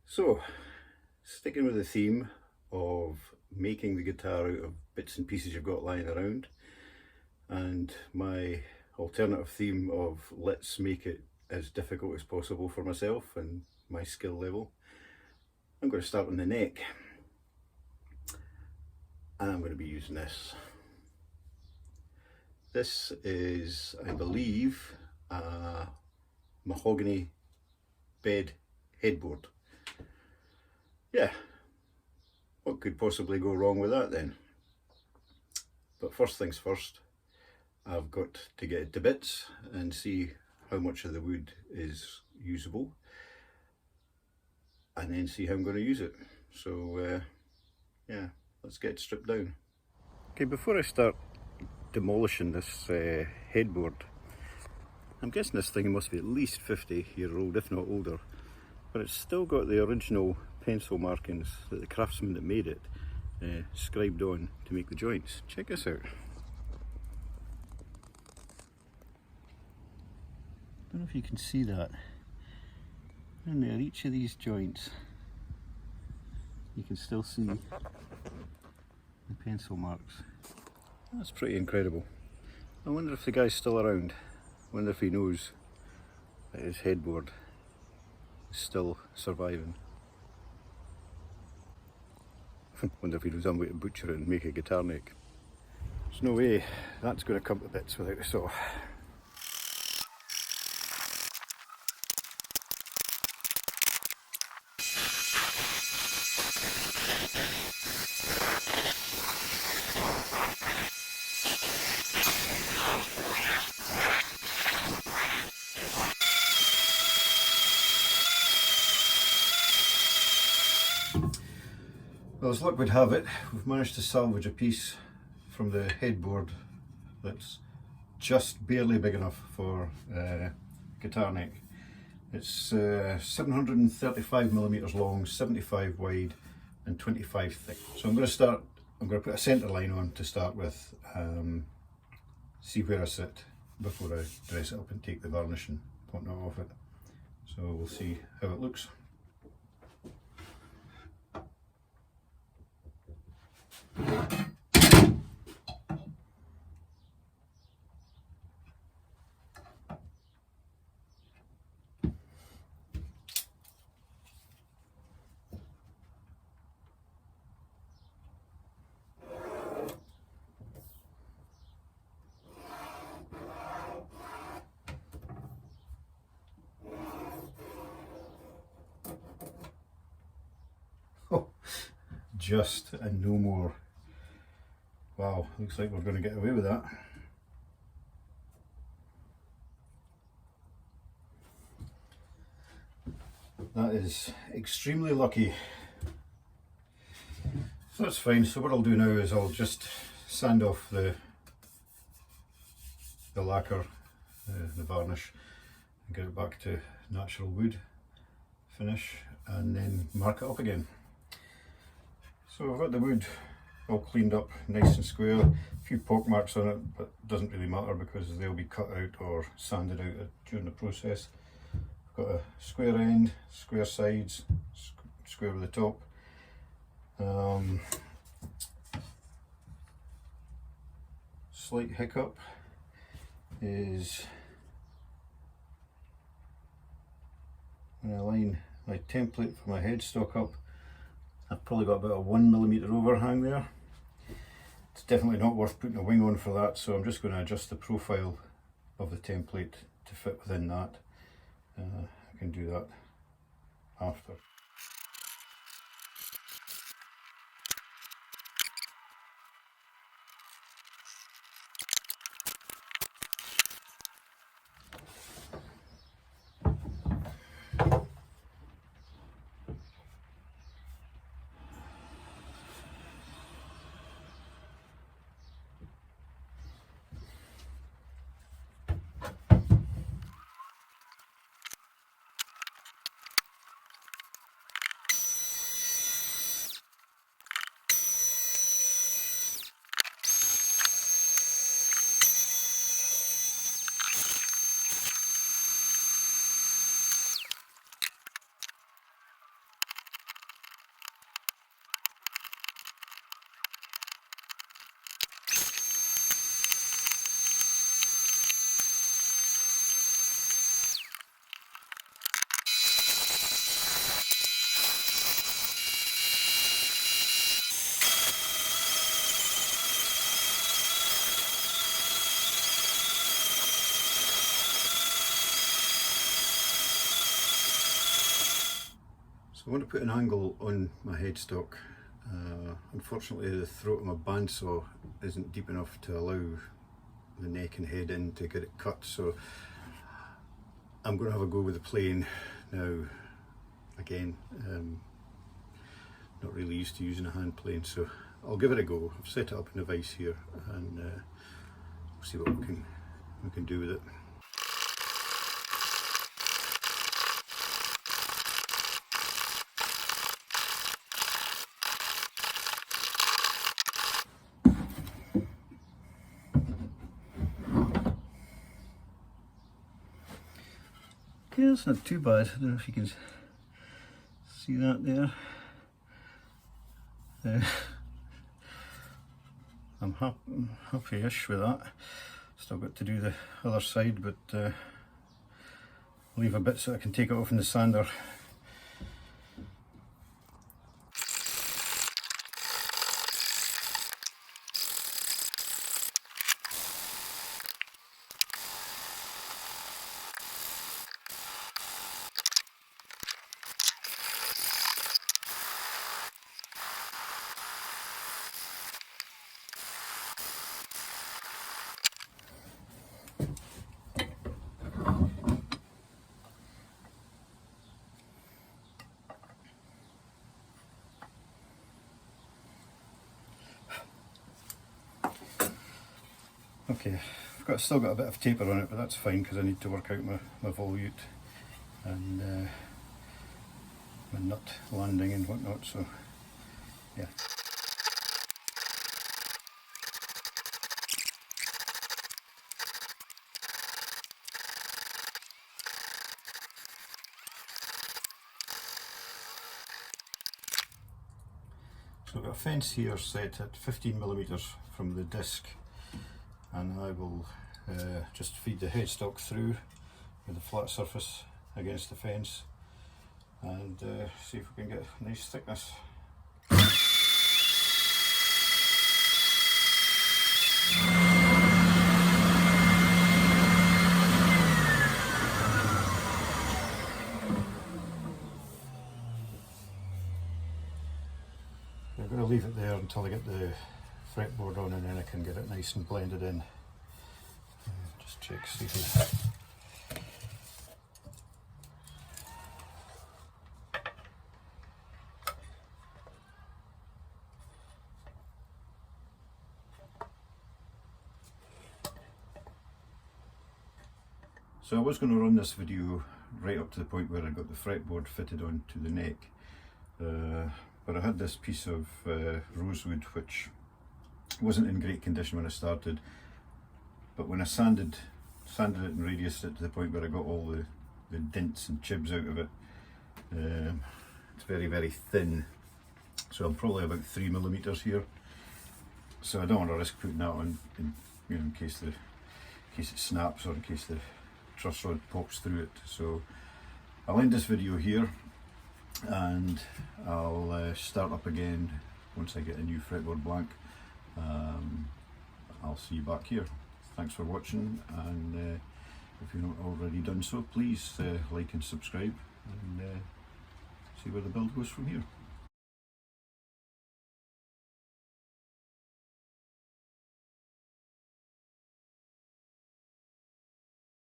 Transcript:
So, sticking with the theme of making the guitar out of bits and pieces you've got lying around, and my alternative theme of let's make it as difficult as possible for myself and my skill level, I'm going to start on the neck. And I'm going to be using this. This is, I believe, a mahogany bed headboard. Yeah, what could possibly go wrong with that then? But first things first, I've got to get it to bits and see how much of the wood is usable, and then see how I'm going to use it. So yeah, let's get stripped down. Okay, before I start demolishing this headboard, I'm guessing this thing must be at least 50-year-old, if not older, but it's still got the original pencil markings that the craftsman that made it scribed on to make the joints. Check this out. I don't know if you can see that. In there, each of these joints, you can still see the pencil marks. That's pretty incredible. I wonder if the guy's still around. I wonder if he knows that his headboard is still surviving. I wonder if he knows I'm going to butcher it and make a guitar neck. There's no way that's going to come to bits without a saw. Well, as luck would have it, we've managed to salvage a piece from the headboard that's just barely big enough for guitar neck. It's 735mm long, 75 wide and 25 thick. So I'm going to put a centre line on to start with, see where I sit before I dress it up and take the varnish and whatnot off it. So we'll see how it looks. Oh, just and no more. Wow, looks like we're going to get away with that. That is extremely lucky. So that's fine. So what I'll do now is I'll just sand off the lacquer, the varnish, and get it back to natural wood finish, and then mark it up again. So I've got the wood all cleaned up nice and square, a few pock marks on it, but it doesn't really matter because they'll be cut out or sanded out during the process. I've got a square end, square sides, square with the top. Slight hiccup is when I line my template for my headstock up, I've probably got about a 1mm overhang there. It's definitely not worth putting a wing on for that, so I'm just going to adjust the profile of the template to fit within that. I can do that after. I want to put an angle on my headstock. Unfortunately the throat of my bandsaw isn't deep enough to allow the neck and head in to get it cut, so I'm going to have a go with the plane now. Again, not really used to using a hand plane, so I'll give it a go. I've set it up in a vise here, and we'll see what we can do with it. Okay, that's not too bad. I don't know if you can see that there. I'm happy-ish with that. Still got to do the other side, but leave a bit so I can take it off in the sander. Okay, still got a bit of taper on it, but that's fine because I need to work out my volute and my nut landing and whatnot, so yeah. So I've got a fence here set at 15mm from the disc, and I will just feed the headstock through with a flat surface against the fence and see if we can get a nice thickness. I'm going to leave it there until I get the fretboard on, and then I can get it nice and blended in. Just check, see if So I was going to run this video right up to the point where I got the fretboard fitted onto the neck, but I had this piece of rosewood which wasn't in great condition when I started, but when I sanded it and radiused it to the point where I got all the dents and chibs out of it, it's very, very thin, so I'm probably about 3mm here, so I don't want to risk putting that on in case it snaps or in case the truss rod pokes through it. So I'll end this video here, and I'll start up again once I get a new fretboard blank. I'll see you back here. Thanks for watching, and if you've not already done so, please like and subscribe, and see where the build goes from here.